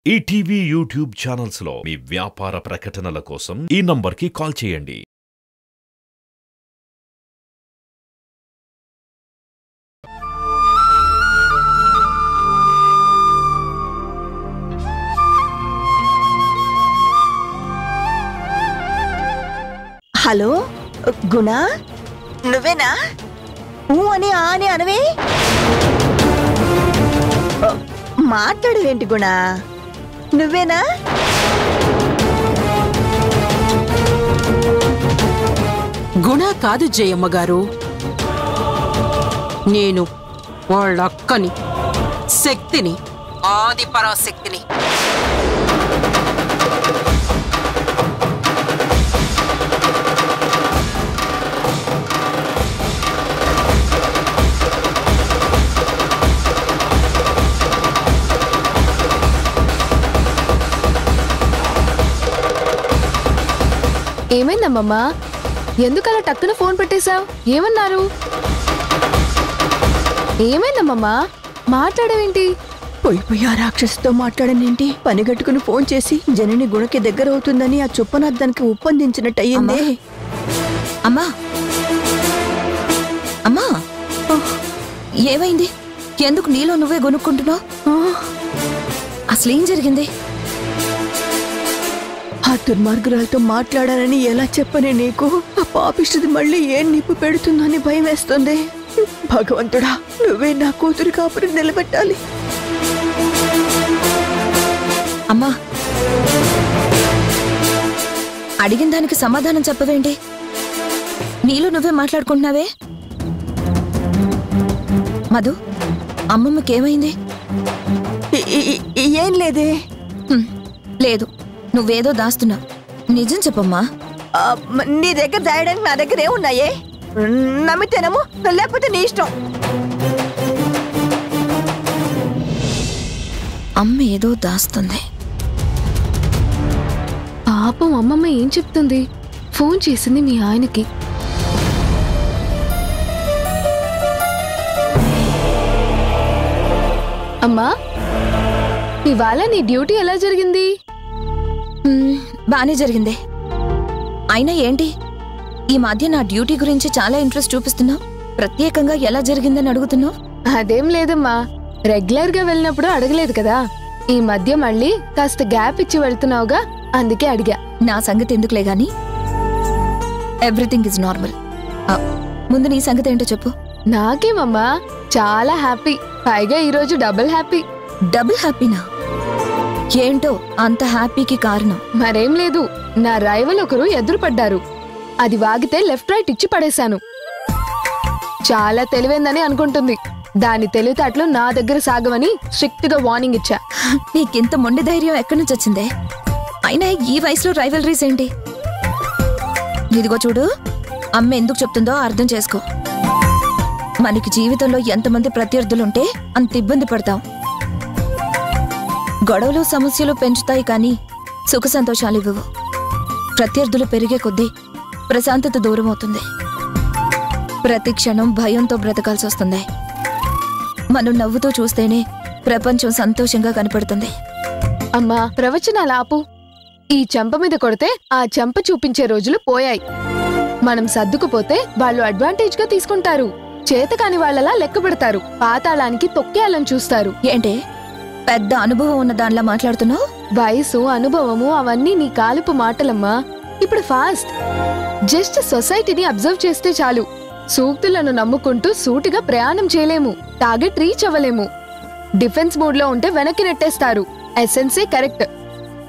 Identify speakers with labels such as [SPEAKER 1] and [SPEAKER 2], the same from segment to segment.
[SPEAKER 1] ETV YouTube channels లో మీ వ్యాపార ప్రకటనల కోసం ఈ నంబర్కి కాల్ చేయండి.
[SPEAKER 2] హలో గుణ, నువ్వేనా? అని ఆని అనవే, మాట్లాడవేంటి గుణ? నువ్వేనా?
[SPEAKER 3] గుణ కాదు జయమ్మ గారు, నేను వాళ్ళక్కని, శక్తిని, ఆది పరాశక్తిని.
[SPEAKER 4] ఏమైందమ్మమ్మా? ఎందుకలా టక్కున ఫోన్ పెట్టేశావు? ఏమన్నారు? ఏమైందమ్మమ్మా? మాట్లాడవేంటి?
[SPEAKER 2] పోయి ఆ రాక్షసుతో మాట్లాడనేంటి? పని గట్టుకుని ఫోన్ చేసి జనని గుణకి దగ్గర అవుతుందని ఆ చుప్పనార్థానికి ఒప్పందించినట్టు అయ్యిందే.
[SPEAKER 5] అమ్మా అమ్మా, ఏమైంది? ఎందుకు నీలో నువ్వే గొనుక్కుంటున్నావు? అసలేం జరిగింది?
[SPEAKER 2] ఆ దుర్మార్గురాలతో మాట్లాడాలని ఎలా చెప్పనే నీకు? ఆ పాపిష్టిది మళ్ళీ ఏం నిప్పు పెడుతుందని భయం వేస్తుంది. భగవంతుడా, నువ్వే నా కూతురి కాపురం నిలబెట్టాలి.
[SPEAKER 5] అమ్మా, అడిగిన దానికి సమాధానం చెప్పవేంటి? నీలో నువ్వే మాట్లాడుకుంటున్నావే. మధు, అమ్మమ్మకేమైంది?
[SPEAKER 2] ఏం లేదే.
[SPEAKER 5] లేదు, నువ్వేదో దాస్తున్నావు. నిజం చెప్పమ్మా.
[SPEAKER 2] నీ దగ్గర దాయడానికి నా దగ్గర ఏమున్నాయే? నమ్మితేనేమో, లేకపోతే నీ ఇష్టం.
[SPEAKER 5] అమ్మ ఏదో దాస్తుంది.
[SPEAKER 4] పాపం అమ్మమ్మ ఏం చెప్తుంది? ఫోన్ చేసింది మీ ఆయనకి. అమ్మా, ఇవాళ నీ డ్యూటీ ఎలా జరిగింది?
[SPEAKER 5] బానే జరిగింది. అయినా ఏంటి, ఈ మధ్య నా డ్యూటీ గురించి చాలా ఇంట్రెస్ట్ చూపిస్తున్నావు. ప్రత్యేకంగా ఎలా జరిగిందని అడుగుతున్నావు?
[SPEAKER 4] అదేం లేదమ్మా, రెగ్యులర్ గా వెళ్ళినప్పుడు అడగలేదు కదా. ఈ మధ్య మళ్ళీ కాస్త గ్యాప్ ఇచ్చి వెళ్తున్నావుగా, అందుకే అడిగా.
[SPEAKER 5] నా సంగతి ఎందుకులే గాని, ఎవ్రీథింగ్ ఇస్ నార్మల్. ముందు నీ సంగతి ఏంటో చెప్పు.
[SPEAKER 4] నాకేమమ్మా, చాలా హ్యాపీ. పైగా ఈరోజు డబుల్ హ్యాపీ.
[SPEAKER 5] డబుల్ హ్యాపీనా? ఏంటో అంత హ్యాపీకి కారణం?
[SPEAKER 4] మరేం లేదు, నా రైవల్ ఒకరు ఎదురుపడ్డారు. అది వాగితే లెఫ్ట్ రైట్ ఇచ్చి పడేశాను. చాలా తెలివైందని అనుకుంటుంది. దాని తెలివితేటలు నా దగ్గర సాగవని స్ట్రిక్ట్ గా వార్నింగ్ ఇచ్చా.
[SPEAKER 5] నీకింత మొండి ధైర్యం ఎక్కడి నుంచి వచ్చిందే? అయినా ఈ వయసులో రైవలరీస్ ఏంటి? ఇదిగో చూడు, అమ్మ ఎందుకు చెప్తుందో అర్థం చేసుకో. మనకి జీవితంలో ఎంతమంది ప్రత్యర్థులుంటే అంత ఇబ్బంది పడతాం. గొడవలు సమస్యలు పెంచుతాయి కానీ సుఖ సంతోషాలు ఇవ్వవు. ప్రత్యర్థులు పెరిగే కొద్దీ ప్రశాంతత దూరం అవుతుంది. ప్రతి క్షణం భయంతో బ్రతకాల్సి వస్తుంది. మనం నవ్వుతూ చూస్తేనే ప్రపంచం సంతోషంగా కనపడుతుంది.
[SPEAKER 4] అమ్మా, ప్రవచనాలు ఆపు. ఈ చెంప మీద కొడితే ఆ చెంప చూపించే రోజులు పోయాయి. మనం సర్దుకుపోతే వాళ్ళు అడ్వాంటేజ్ గా తీసుకుంటారు. చేతకాని వాళ్ళలా లెక్క పెడతారు. పాతాళానికి తొక్కేయాలని చూస్తారు.
[SPEAKER 5] ఏంటే పెద్ద అనుభవం ఉన్న దానిలా మాట్లాడుతున్నావు?
[SPEAKER 4] వయసు, అనుభవము అవన్నీ నీ కాలుపు మాటలమ్మా. ఇప్పుడు ఫాస్ట్. జస్ట్ సొసైటీని అబ్జర్వ్ చేస్తే చాలు. సూక్తులను నమ్ముకుంటూ సూటిగా ప్రయాణం చేయలేము. టార్గెట్ రీచ్ అవ్వలేము. డిఫెన్స్ మూడ్ లో ఉంటే వెనక్కి నెట్టేస్తారు. ఎసెన్సే కరెక్ట్.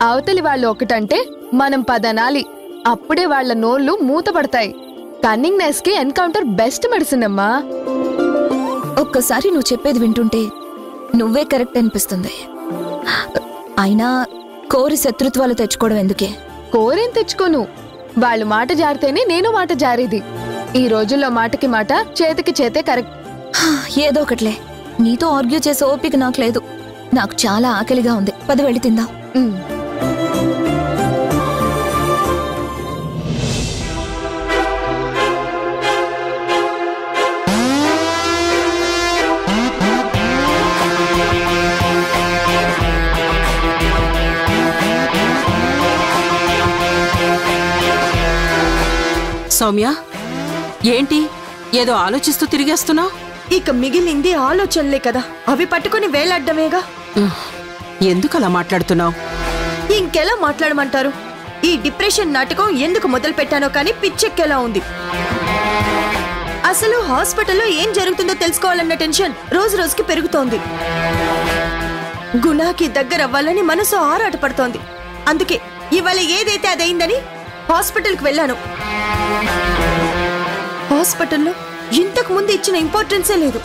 [SPEAKER 4] అవతలి వాళ్ళు ఒకటంటే మనం పదనాలి. అప్పుడే వాళ్ల నోళ్లు మూతపడతాయి. కన్నింగ్నెస్ కి ఎన్కౌంటర్ బెస్ట్ మెడిసిన్ అమ్మా.
[SPEAKER 5] ఒక్కసారి నువ్వు చెప్పేది వింటుంటే నువ్వే కరెక్ట్ అనిపిస్తుంది. అయినా కోరి శత్రుత్వాలు తెచ్చుకోవడం ఎందుకే?
[SPEAKER 4] కోరేం తెచ్చుకోను. వాళ్ళు మాట జారితేనే నేను మాట జారేది. ఈ రోజుల్లో మాటకి మాట, చేతికి చేతే కరెక్ట్.
[SPEAKER 5] ఏదో ఒకట్లే, నీతో ఆర్గ్యూ చేసే ఓపిక నాకు లేదు. నాకు చాలా ఆకలిగా ఉంది. పద వెళ్ళి తిందాం.
[SPEAKER 3] సౌమ్య, ఏంటి ఏదో ఆలోచిస్తూ తిరిగేస్తున్నావు?
[SPEAKER 2] ఇక మిగిలింది ఆలోచనలే కదా, అవి పట్టుకుని వేలాడ్డమేగా.
[SPEAKER 3] ఎందుకు అలా మాట్లాడుతున్నావు?
[SPEAKER 2] ఇంకెలా మాట్లాడమంటారు? ఈ డిప్రెషన్ నాటకం ఎందుకు మొదలు పెట్టానో కానీ పిచ్చెక్కేలా ఉంది. అసలు హాస్పిటల్లో ఏం జరుగుతుందో తెలుసుకోవాలన్న టెన్షన్ రోజు రోజుకి పెరుగుతోంది. గుణాకి దగ్గర అవ్వాలని మనసు ఆరాటపడుతోంది. అందుకే ఇవాళ ఏదైతే అదైందని హాస్పిటల్కి వెళ్ళాను. హాస్పిటల్లో ఇంతకు ముందు ఇచ్చిన ఇంపార్టెన్సే లేదు.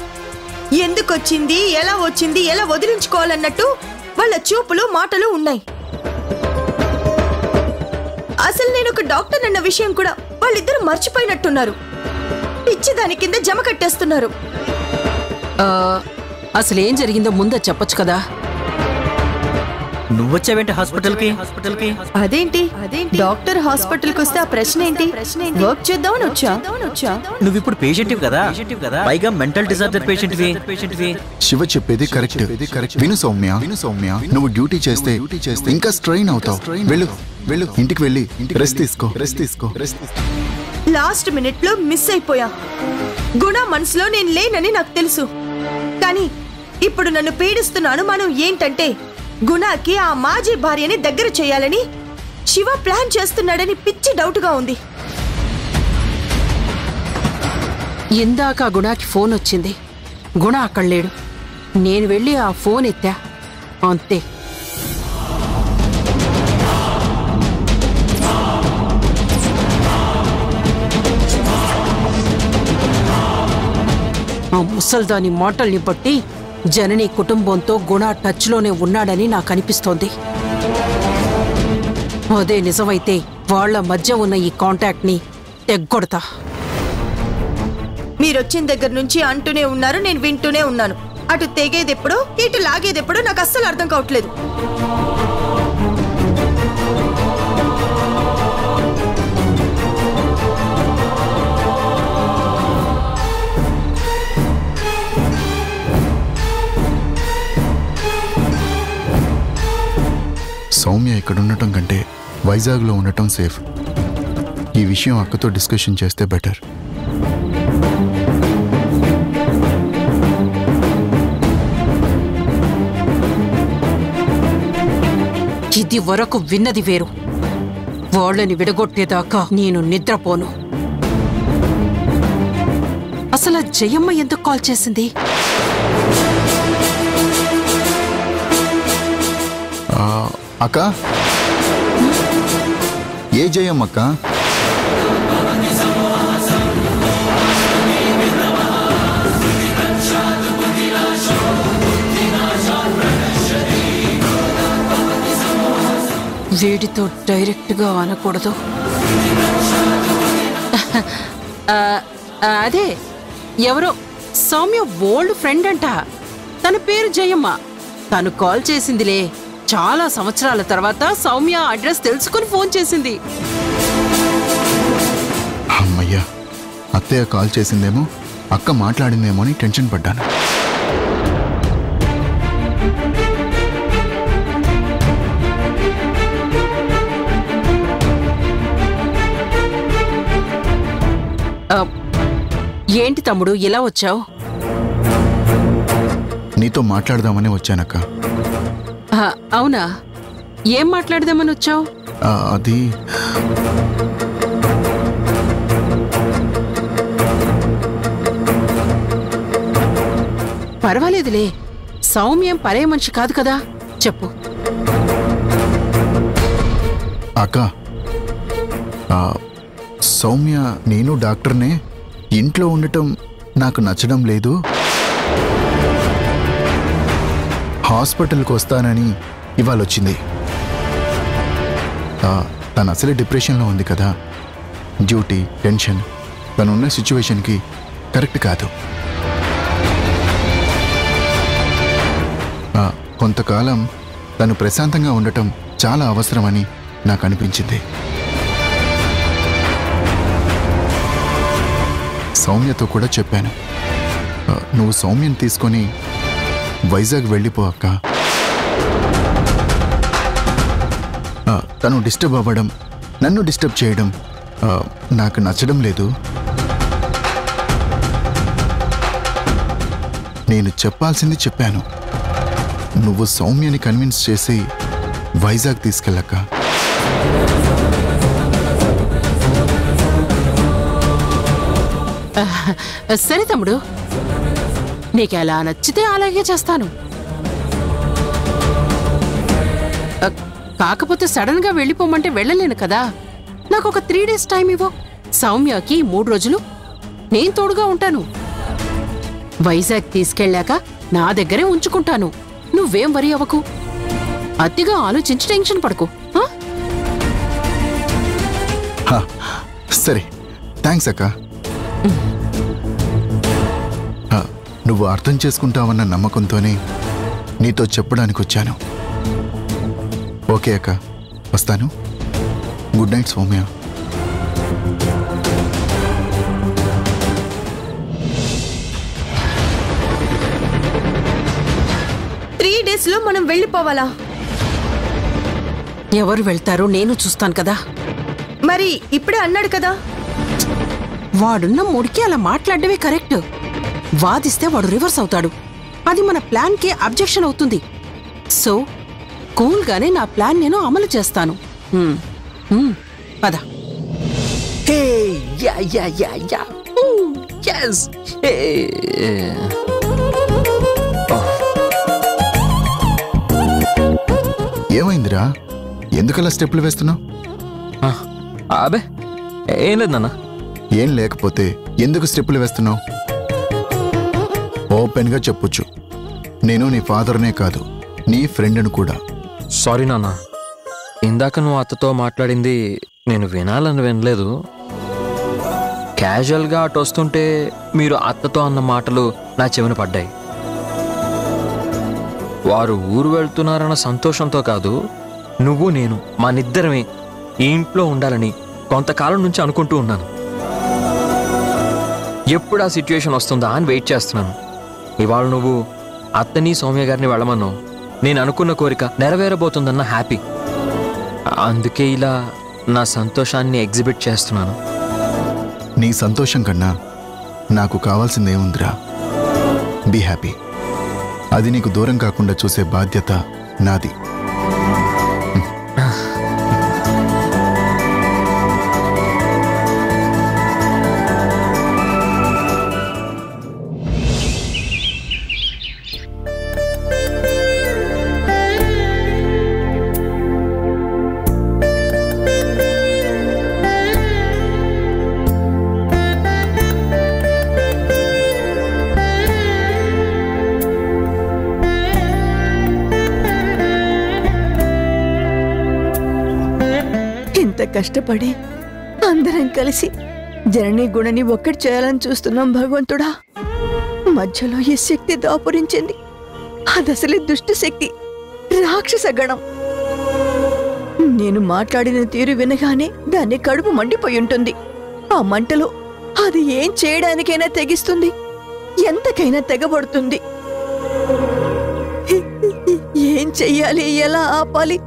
[SPEAKER 2] ఎందుకు వచ్చింది, ఎలా వచ్చింది, ఎలా వదిలించుకోవాలన్నట్టు వాళ్ళ చూపులు మాటలు ఉన్నాయి. అసలు నేను ఒక డాక్టర్ అన్న విషయం కూడా వాళ్ళిద్దరూ మర్చిపోయినట్టున్నారు. పిచ్చి దాని కింద జమ కట్టేస్తున్నారు.
[SPEAKER 3] అసలేం జరిగిందో ముందే చెప్పొచ్చు కదా.
[SPEAKER 6] నువ్వొచ్చావేంటి హాస్పిటల్కి?
[SPEAKER 2] అదేంటి డాక్టర్ హాస్పిటల్కి వస్తే ఆ ప్రశ్న ఏంటి? వర్క్ చేద్దామని వచ్చా.
[SPEAKER 6] నువ్వు ఇప్పుడు పేషెంట్ కదా, పైగా మెంటల్ డిసార్డర్ పేషెంట్.
[SPEAKER 7] శివ చెప్పేది కరెక్ట్. విను సౌమ్య, నువ్వు డ్యూటీ చేస్తే ఇంకా స్ట్రెయిన్ అవుతావు. వెళ్ళు ఇంటికి వెళ్ళి రెస్ట్ తీసుకో.
[SPEAKER 2] లాస్ట్ మినిట్ లో మిస్ అయిపోయా. గుణ మనసులో నేను లేనని నాకు తెలుసు. కానీ ఇప్పుడు నన్ను పీడిస్తున్న అనుమానం ఏంటంటే గుణకి ఆ మాజీ భార్యని దగ్గర చేయాలని శివ ప్లాన్ చేస్తున్నాడని పిచ్చి డౌట్ గా ఉంది.
[SPEAKER 3] ఇందాక గుణకి ఫోన్ వచ్చింది. గుణ అక్కడ లేడు. నేను వెళ్ళి ఆ ఫోన్ ఎత్తా, అంతే. ఆ ముసల్దాని మాటల్ని బట్టి జనని కుటుంబంతో గుణ టచ్లోనే ఉన్నాడని నాకు అనిపిస్తోంది. అదే నిజమైతే వాళ్ల మధ్య ఉన్న ఈ కాంటాక్ట్ని తెగ్గొడతా.
[SPEAKER 2] మీరొచ్చిన దగ్గర నుంచి అంటూనే ఉన్నారు, నేను వింటూనే ఉన్నాను. అటు తెగేదెప్పుడో ఇటు లాగేదెప్పుడో నాకు అస్సలు అర్థం కావట్లేదు.
[SPEAKER 7] సౌమ్య ఇక్కడ ఉండటం కంటే వైజాగ్లో ఉండటం సేఫ్. ఈ విషయం అక్కతో డిస్కషన్ చేస్తే బెటర్.
[SPEAKER 3] ఇది వరకు విన్నది వేరు. వాళ్ళని విడగొట్టేదాకా నేను నిద్రపోను. అసలు జయమ్మ ఎందుకు కాల్ చేసింది?
[SPEAKER 7] అక్క, ఏ జయమ్మక్క?
[SPEAKER 3] వీడితో డైరెక్ట్గా అనకూడదు. అదే ఎవరో సౌమ్య ఓల్డ్ ఫ్రెండ్ అంట. తన పేరు జయమ్మ. తను కాల్ చేసిందిలే. చాలా సంవత్సరాల తర్వాత సౌమ్య అడ్రస్ తెలుసుకుని ఫోన్ చేసింది.
[SPEAKER 7] అమ్మయ్యా, అత్తయ్య కాల్ చేసిందేమో, అక్క మాట్లాడిందేమో అని టెన్షన్ పడ్డాను.
[SPEAKER 3] ఏంటి తమ్ముడు ఇలా వచ్చావు?
[SPEAKER 7] నీతో మాట్లాడదామని వచ్చానక్క.
[SPEAKER 3] అవునా? ఏం మాట్లాడదామని వచ్చావు?
[SPEAKER 7] అది
[SPEAKER 3] పర్వాలేదులే. సౌమ్యం పరే మనిషి కాదు కదా, చెప్పు.
[SPEAKER 7] అక్క, సౌమ్య నేను డాక్టర్నే, ఇంట్లో ఉండటం నాకు నచ్చడం లేదు, హాస్పిటల్కి వస్తానని ఇవాళ వచ్చింది. తను అసలే డిప్రెషన్లో ఉంది కదా, డ్యూటీ టెన్షన్ తనున్న సిచ్యువేషన్కి కరెక్ట్ కాదు. కొంతకాలం తను ప్రశాంతంగా ఉండటం చాలా అవసరమని నాకు అనిపించింది. సౌమ్యతో కూడా చెప్పాను, నువ్వు సౌమ్యని తీసుకొని వైజాగ్ వెళ్ళిపో అక్క. తను డిస్టర్బ్ అవ్వడం, నన్ను డిస్టర్బ్ చేయడం నాకు నచ్చడం లేదు. నేను చెప్పాల్సింది చెప్పాను. నువ్వు సౌమ్యని కన్విన్స్ చేసి వైజాగ్ తీసుకెళ్ళక్క.
[SPEAKER 3] సరే తమ్ముడు, నీకు ఎలా నచ్చితే అలాగే చేస్తాను. కాకపోతే సడన్ గా వెళ్ళిపోమంటే వెళ్ళలేను కదా. నాకు ఒక 3 days టైం ఇవ్వు. సౌమ్యకి 3 రోజులు నేను తోడుగా ఉంటాను. వైజాగ్ తీసుకెళ్ళాక నా దగ్గరే ఉంచుకుంటాను. నువ్వేం వరి అవ్వకు. అతిగా ఆలోచించి టెన్షన్ పడకు.
[SPEAKER 7] సరే, థ్యాంక్స్ అక్క. నువ్వు అర్థం చేసుకుంటావన్న నమ్మకంతోనే నీతో చెప్పడానికి వచ్చాను. ఓకే అక్క, వస్తాను. Good night Soumya.
[SPEAKER 2] లో మనం వెళ్ళిపోవాలా?
[SPEAKER 3] ఎవరు వెళ్తారో నేను చూస్తాను కదా.
[SPEAKER 2] మరి ఇప్పుడే అన్నాడు కదా.
[SPEAKER 3] వాడున్న ముడికి అలా మాట్లాడమే కరెక్ట్. వాదిస్తే వాడు రివర్స్ అవుతాడు. అది మన ప్లాన్ కి అబ్జెక్షన్ అవుతుంది. సో కూల్ గానే నా ప్లాన్ నేను అమలు చేస్తాను. పద.
[SPEAKER 7] ఏమైందిరా? ఎందుకలా స్టెప్లు వేస్తున్నావు?
[SPEAKER 8] అబే ఏం లేదు నాన్న.
[SPEAKER 7] ఏం లేకపోతే ఎందుకు స్టెప్లు వేస్తున్నావు? ఓపెన్ గా చెప్పొచ్చు. నేను నీ ఫాదర్నే కాదు, నీ ఫ్రెండ్ను కూడా.
[SPEAKER 8] సారీ నాన్న, ఇందాక నువ్వు అత్తతో మాట్లాడింది నేను వినాలని వినలేదు. క్యాజువల్గా అటు వస్తుంటే మీరు అత్తతో అన్న మాటలు నా చెవిన పడ్డాయి. వారు ఊరు వెళ్తున్నారన్న సంతోషంతో కాదు, నువ్వు నేను మనిద్దరమే ఈ ఇంట్లో ఉండాలని కొంతకాలం నుంచి అనుకుంటూ ఉన్నాను. ఎప్పుడు ఆ సిచ్యువేషన్ వస్తుందా అని వెయిట్ చేస్తున్నాను. ఇవాళ నువ్వు అత్తని సౌమ్య గారిని వెళ్ళమన్నావు. నేను అనుకున్న కోరిక నెరవేరబోతుందన్న హ్యాపీ. అందుకే ఇలా నా సంతోషాన్ని ఎగ్జిబిట్ చేస్తున్నాను.
[SPEAKER 7] నీ సంతోషం కన్నా నాకు కావాల్సిందేముందిరా? Be happy. అది నీకు దూరం కాకుండా చూసే బాధ్యత నాది.
[SPEAKER 2] కష్టపడి అందరం కలిసి జనని గుణని ఒక్కటి చేయాలని చూస్తున్నాం భగవంతుడా. మధ్యలో ఈ శక్తి దాపురించింది. అదసలే దుష్ట శక్తి, రాక్షస గణం. నేను మాట్లాడిన తీరు వినగానే దాన్ని కడుపు మండిపోయి ఉంటుంది. ఆ మంటలో అది ఏం చేయడానికైనా తెగిస్తుంది, ఎంతకైనా తెగబడుతుంది. ఏం చెయ్యాలి, ఎలా ఆపాలి?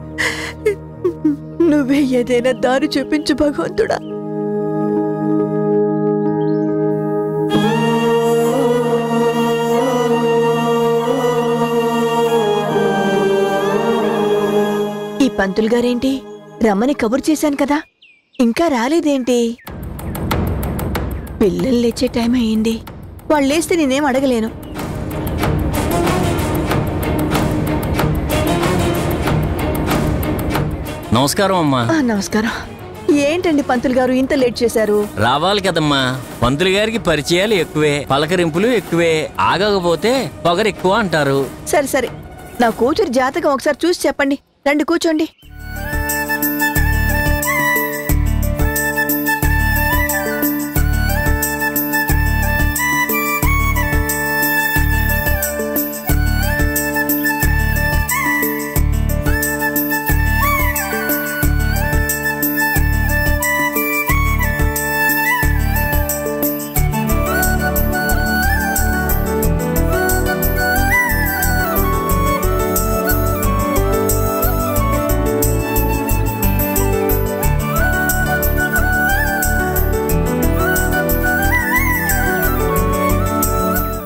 [SPEAKER 2] నువ్వే ఏదైనా దారి చూపించు భగవంతుడా. ఈ పంతులు గారేంటి రమ్మని కబురు చేశాను కదా, ఇంకా రాలేదేంటి? పిల్లలు లేచే టైం అయ్యింది. వాళ్ళు లేస్తే నేనేం అడగలేను.
[SPEAKER 9] నమస్కారం అమ్మా.
[SPEAKER 2] నమస్కారం. ఏంటండి పంతులు గారు ఇంత లేట్ చేశారు?
[SPEAKER 9] రావాలి కదమ్మా, పంతులు గారికి పరిచయాలు ఎక్కువే, పలకరింపులు ఎక్కువే. ఆగకపోతే పొగరు ఎక్కువ అంటారు.
[SPEAKER 2] సరే సరే, నా కూతురు జాతకం ఒకసారి చూసి చెప్పండి. రండి కూర్చోండి.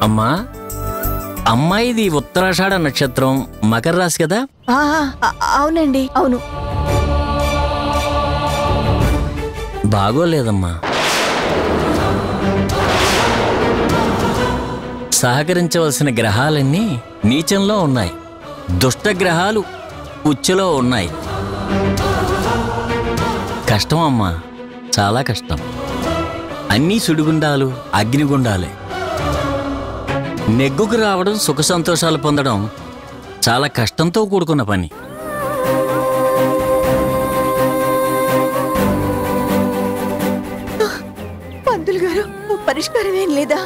[SPEAKER 9] అమ్మా, అమ్మాయిది ఉత్తరాషాఢ నక్షత్రం, మకర రాశి కదా?
[SPEAKER 2] అవునండి, అవును.
[SPEAKER 9] బాగోలేదమ్మా. సహకరించవలసిన గ్రహాలన్నీ నీచంలో ఉన్నాయి. దుష్ట గ్రహాలు ఉచ్చులో ఉన్నాయి. కష్టం అమ్మా, చాలా కష్టం. అన్నీ సుడిగుండాలు, అగ్నిగుండాలే. నెగ్గుకు రావడం, సుఖ సంతోషాలు పొందడం చాలా కష్టంతో కూడుకున్న పని.
[SPEAKER 2] పంతులు గారు, పరిష్కారం ఏం లేదా?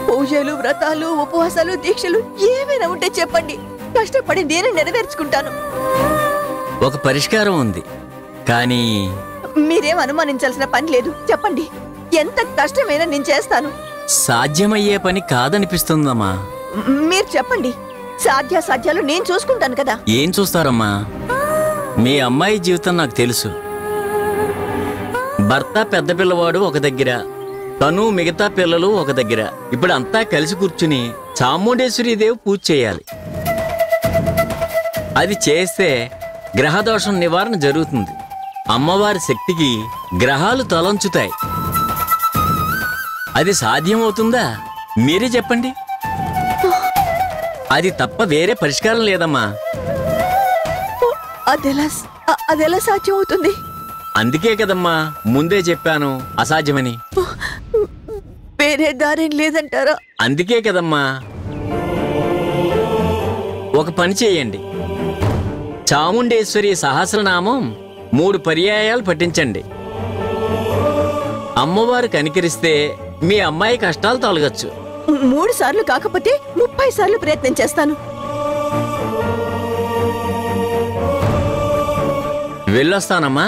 [SPEAKER 2] పూజలు, వ్రతాలు, ఉపవాసాలు, దీక్షలు ఏమైనా ఉంటే చెప్పండి. కష్టపడి నేను నెరవేర్చుకుంటాను.
[SPEAKER 9] ఒక పరిష్కారం ఉంది, కానీ
[SPEAKER 2] మీరేం అనుమానించాల్సిన పని లేదు. చెప్పండి, ఎంత కష్టమైనా నేను చేస్తాను.
[SPEAKER 9] సాధ్యమయ్యే పని కాదనిపిస్తుందమ్మా.
[SPEAKER 2] మీరు చెప్పండి, సాధ్యాసాధ్యాలు నేను చూసుకుంటాను కదా.
[SPEAKER 9] ఏం చూస్తారమ్మా? మీ అమ్మాయి జీవితం నాకు తెలుసు. భర్త పెద్ద పిల్లవాడు ఒక దగ్గర, తను మిగతా పిల్లలు ఒక దగ్గర. ఇప్పుడు అంతా కలిసి కూర్చుని చాముండేశ్వరీదేవి పూజ చేయాలి. అది చేస్తే గ్రహదోషం నివారణ జరుగుతుంది. అమ్మవారి శక్తికి గ్రహాలు తలంచుతాయి. అది సాధ్యమవుతుందా? మీరే చెప్పండి. అది తప్ప వేరే పరిష్కారం లేదమ్మా.
[SPEAKER 2] అదెలా సాధ్యం అవుతుంది?
[SPEAKER 9] అందుకే కదమ్మా ముందే చెప్పాను అసాధ్యమని.
[SPEAKER 2] వేరే దారేం లేదంటారా?
[SPEAKER 9] అందుకే కదమ్మా. ఒక పని చేయండి, చాముండేశ్వరి సహస్రనామం 3 పర్యాయాలు పఠించండి. అమ్మవారు కనికరిస్తే మీ అమ్మాయి కష్టాలు తొలగచ్చు.
[SPEAKER 2] 3 సార్లు కాకపోతే 30 సార్లు ప్రయత్నం చేస్తాను.
[SPEAKER 9] వెళ్ళొస్తానమ్మా.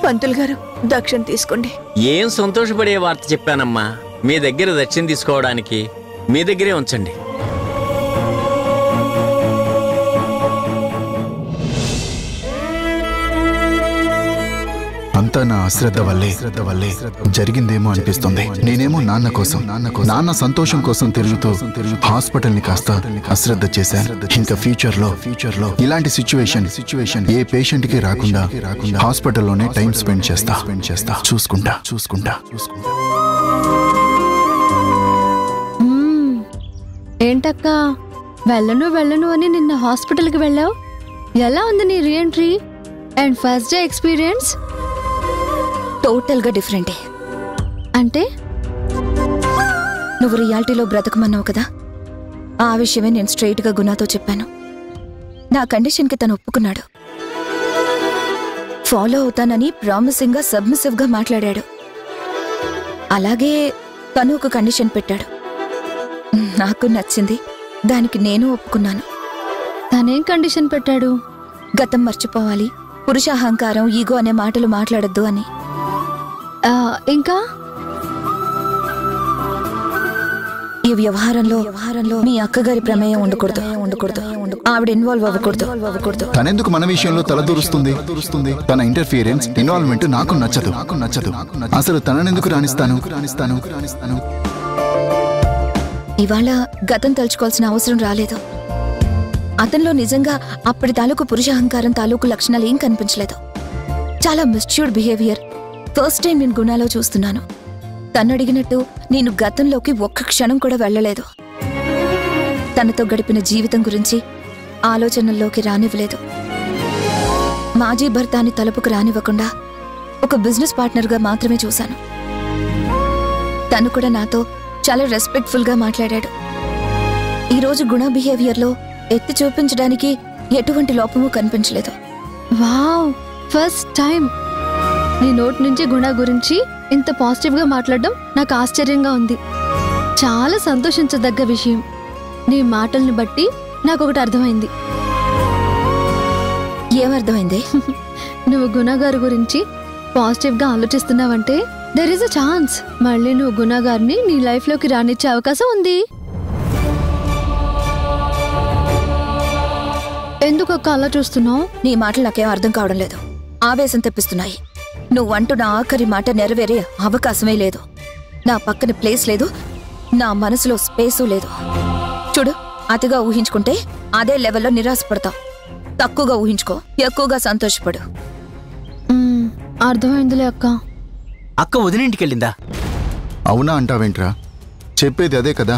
[SPEAKER 2] పంతులు గారు, దక్షిణ తీసుకోండి.
[SPEAKER 9] ఏం సంతోషపడే వార్త చెప్పానమ్మా. మీ దగ్గర దక్షిణ తీసుకోవడానికి మీ దగ్గరే ఉంచండి.
[SPEAKER 7] అంతా నా అశ్రద్ధ వల్లే జరిగిందేమో అనిపిస్తుంది. నేనేమో నాన్న సంతోషం కోసం తిరుగుతూ హాస్పిటల్ ని కాస్త అశ్రద్ధ చేశాను. ఇంకా ఫ్యూచర్ లో ఇలాంటి సిచ్యువేషన్ ఏ పేషెంట్ కి రాకుండా హాస్పిటల్లోనే టైం స్పెండ్ చేస్తా. చూసుకుంటా.
[SPEAKER 4] ఏంటక్క, వెళ్ళను అని నిన్న హాస్పిటల్కి వెళ్ళావు? ఎలా ఉంది నీ reentry and first day experience?
[SPEAKER 5] Total గా డిఫరెంటే.
[SPEAKER 4] అంటే
[SPEAKER 5] నువ్వు రియాలిటీలో బ్రతకమన్నావు కదా, ఆ విషయమే నేను స్ట్రైట్ గా గుణాతో చెప్పాను. నా కండిషన్ కి తను ఒప్పుకున్నాడు. ఫాలో అవుతానని ప్రామిసింగ్ గా సబ్మిసివ్ గా మాట్లాడాడు. అలాగే తను ఒక కండిషన్ పెట్టాడు. నాకు నచ్చింది, దానికి నేను ఒప్పుకున్నాను.
[SPEAKER 4] తనేం కండిషన్ పెట్టాడు?
[SPEAKER 5] గతం మర్చిపోవాలి, పురుషాహంకారం, ఈగో అనే మాటలు మాట్లాడొద్దు అని.
[SPEAKER 4] ఇంకా
[SPEAKER 5] ఈ వ్యవహారంలో మీ అక్కగారి ప్రమేయం ఉండకూడదు. ఆవిడ ఇన్వాల్వ్ అవ్వకూడదు.
[SPEAKER 7] తనెందుకు మన విషయంలో తలదూరుస్తుంది? తన ఇంటర్ఫియరెన్స్, ఇన్వాల్వ్మెంట్ నాకు నచ్చదు. అసలు తననెందుకు రాణిస్తాను?
[SPEAKER 5] ఇవాళ గతం తలుచుకోవాల్సిన అవసరం రాలేదు. అతనిలో నిజంగా అప్పటి తాలూకు పురుషాహంకారం తాలూకు లక్షణాలు ఏం కనిపించలేదు. చాలా మిస్చ్యూర్డ్ బిహేవియర్ ఫస్ట్ టైం నేను గుణాలో చూస్తున్నాను. తను అడిగినట్టు నేను గతంలోకి ఒక్క క్షణం కూడా వెళ్ళలేదు. తనతో గడిపిన జీవితం గురించి ఆలోచనల్లోకి రానివ్వలేదు. మాజీ భర్త అని తలుపుకు రానివ్వకుండా ఒక బిజినెస్ పార్ట్నర్గా మాత్రమే చూశాను. తను కూడా నాతో చాలా రెస్పెక్ట్ఫుల్ గా మాట్లాడాడు. ఈరోజు గుణ బిహేవియర్లో ఎత్తి చూపించడానికి ఎటువంటి లోపము కనిపించలేదు.
[SPEAKER 4] వావ్, ఫస్ట్ టైం నీ నోట్ నుంచి గుణ గురించి ఇంత పాజిటివ్ గా మాట్లాడడం నాకు ఆశ్చర్యంగా ఉంది. చాలా సంతోషించదగ్గ విషయం. నీ మాటల్ని బట్టి నాకు ఒకటి అర్థమైంది.
[SPEAKER 5] ఏమర్థమైంది?
[SPEAKER 4] నువ్వు గుణ గారి గురించి పాజిటివ్ గా ఆలోచిస్తున్నావంటే దెర్ ఇస్ అ ఛాన్స్ మళ్ళీ నువ్వు గుణ గారిని నీ లైఫ్ లోకి రానిచ్చే అవకాశం ఉంది. ఎందుకు అక్క అలా చూస్తున్నావు?
[SPEAKER 5] నీ మాటలు నాకేం అర్థం కావడం లేదు. ఆవేశం తెప్పిస్తున్నాయి. నువ్వంటూ నా ఆఖరి మాట నెరవేరే అవకాశమే లేదు. నా పక్కన ప్లేస్ లేదు, నా మనసులో స్పేసు లేదు. చూడు, అతిగా ఊహించుకుంటే అదే లెవెల్లో నిరాశపడతావు. తక్కువగా ఊహించుకో, ఎక్కువగా సంతోషపడు.
[SPEAKER 4] అర్థమైందిలే అక్క.
[SPEAKER 6] అక్క వదినింటికెళ్ళిందా?
[SPEAKER 7] అవునా అంటావేంట్రా? చెప్పేది అదే కదా.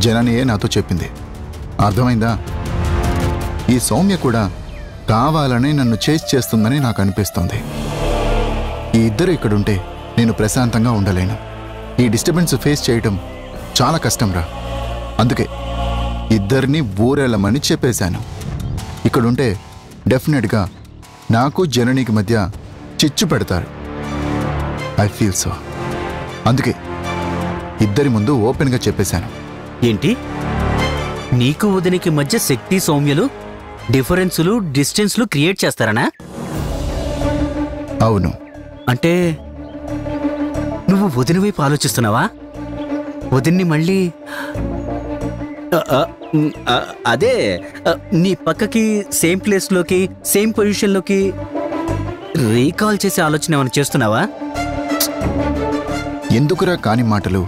[SPEAKER 7] జననియే నాతో చెప్పింది. అర్థమైందా? ఈ సౌమ్య కూడా కావాలని నన్ను చేసి చేస్తుందని నాకు అనిపిస్తుంది. ఈ ఇద్దరు ఇక్కడుంటే నేను ప్రశాంతంగా ఉండలేను. ఈ డిస్టర్బెన్స్ ఫేస్ చేయటం చాలా కష్టంరా. అందుకే ఇద్దరిని ఊరెళ్ళమని చెప్పేశాను. ఇక్కడుంటే డెఫినెట్గా నాకు జననికి మధ్య చిచ్చు పెడతారు. I feel so. అందుకే ఇద్దరి ముందు ఓపెన్గా చెప్పేశాను.
[SPEAKER 6] ఏంటి, నీకు వదినికి మధ్య శక్తి సౌమ్యలు డిఫరెన్సులు డిస్టెన్స్లు క్రియేట్ చేస్తారనా?
[SPEAKER 7] అవును.
[SPEAKER 6] అంటే నువ్వు వదిన వైపు ఆలోచిస్తున్నావా? వదిన్ని మళ్ళీ అదే నీ పక్కకి సేమ్ ప్లేస్లోకి సేమ్ పొజిషన్లోకి రీకాల్ చేసే ఆలోచన ఏమైనా చేస్తున్నావా?
[SPEAKER 7] ఎందుకురా కాని మాటలు?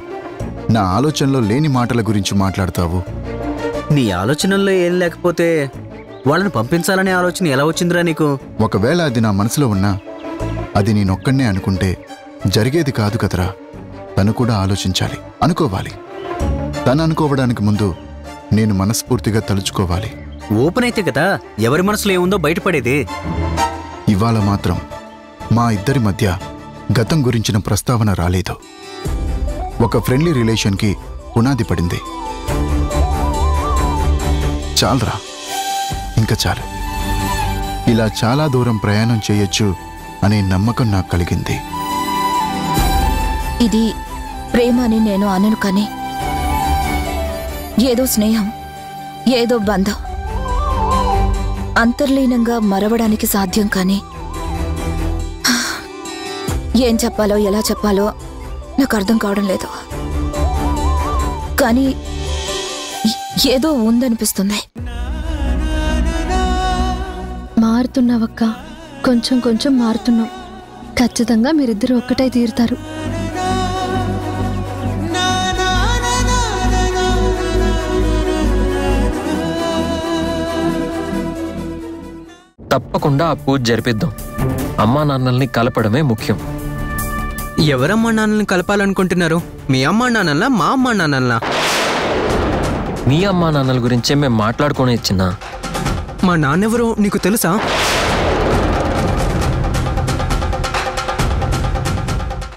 [SPEAKER 7] నా ఆలోచనలో లేని మాటల గురించి మాట్లాడతావు.
[SPEAKER 6] నీ ఆలోచనల్లో ఏం లేకపోతే వాళ్ళని పంపించాలనే ఆలోచన ఎలా వచ్చిందిరా నీకు?
[SPEAKER 7] ఒకవేళ అది నా మనసులో ఉన్నా అది నేనొక్కనే అనుకుంటే జరిగేది కాదు కదరా. తను కూడా ఆలోచించాలి, అనుకోవాలి. తను అనుకోవడానికి ముందు నేను మనస్ఫూర్తిగా తలుచుకోవాలి.
[SPEAKER 6] ఓపెన్ అయితే కదా ఎవరి మనసులో ఏముందో బయటపడేది.
[SPEAKER 7] ఇవాళ మాత్రం మా ఇద్దరి మధ్య గతం గురించిన ప్రస్తావన రాలేదు. ఒక ఫ్రెండ్లీ రిలేషన్కి పునాది పడింది. చాలరా, ఇంకా చాలు. ఇలా చాలా దూరం ప్రయాణం చేయొచ్చు అనే నమ్మకం నాకు కలిగింది.
[SPEAKER 5] ఇది ప్రేమ అని నేను అనను, కానీ ఏదో స్నేహం, ఏదో బంధం అంతర్లీనంగా మరవడానికి సాధ్యం. కానీ ఏం చెప్పాలో ఎలా చెప్పాలో నాకు అర్థం కావడం లేదు. కానీ ఏదో ఉందనిపిస్తుంది.
[SPEAKER 4] మారుతున్నావక్క, కొంచెం కొంచెం మారుతున్నావు. ఖచ్చితంగా మీరిద్దరు ఒక్కటై తీరుతారు.
[SPEAKER 8] తప్పకుండా ఆ పూజ జరిపిద్దాం. అమ్మా నాన్నల్ని కలపడమే ముఖ్యం.
[SPEAKER 10] ఎవరమ్మా నాన్నల్ని కలపాలనుకుంటున్నారు? మీ అమ్మా నాన్నల్లా, మా అమ్మా నాన్నల్లా?
[SPEAKER 8] మీ అమ్మా నాన్నల గురించే మేము మాట్లాడుకునే చిన్న.
[SPEAKER 10] మా నాన్నెవరో నీకు తెలుసా?